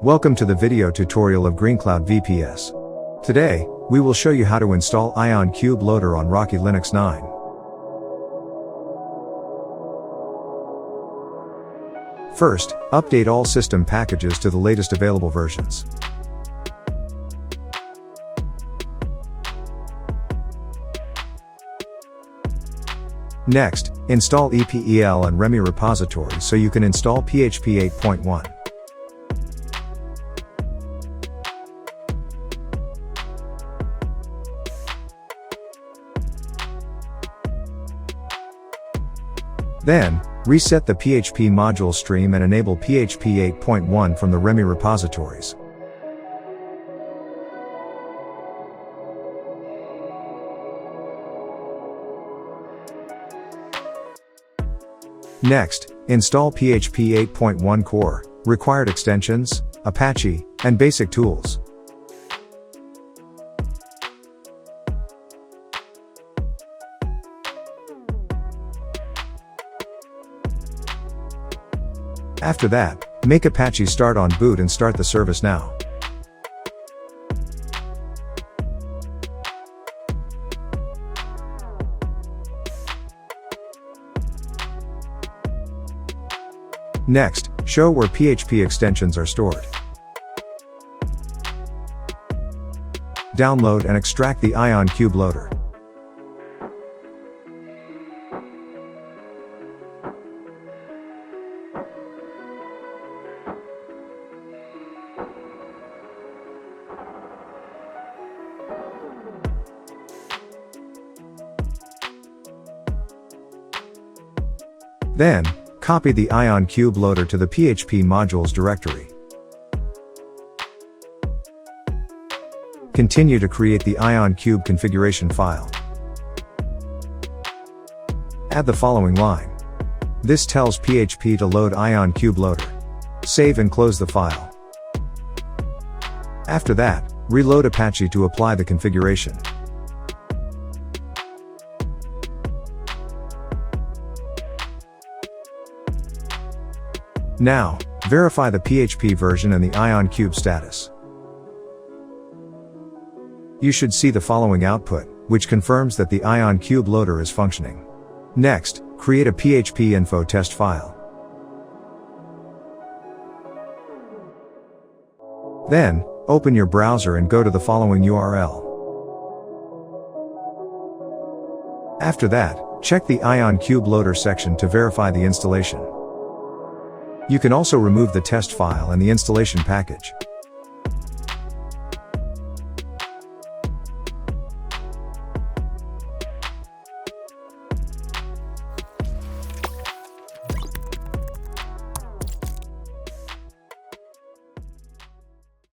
Welcome to the video tutorial of GreenCloud VPS. Today, we will show you how to install ionCube loader on Rocky Linux 9. First, update all system packages to the latest available versions. Next, install EPEL and REMI repositories so you can install PHP 8.1. Then, reset the PHP module stream and enable PHP 8.1 from the REMI repositories. Next, install PHP 8.1 core, required extensions, Apache, and basic tools. After that, make Apache start on boot and start the service now. Next, show where PHP extensions are stored. Download and extract the ionCube loader. Then, copy the ionCube loader to the PHP modules directory. Continue to create the ionCube configuration file. Add the following line. This tells PHP to load ionCube loader. Save and close the file. After that, reload Apache to apply the configuration. Now, verify the PHP version and the ionCube status. You should see the following output, which confirms that the ionCube loader is functioning. Next, create a PHP info test file. Then, open your browser and go to the following URL. After that, check the ionCube loader section to verify the installation. You can also remove the test file and the installation package.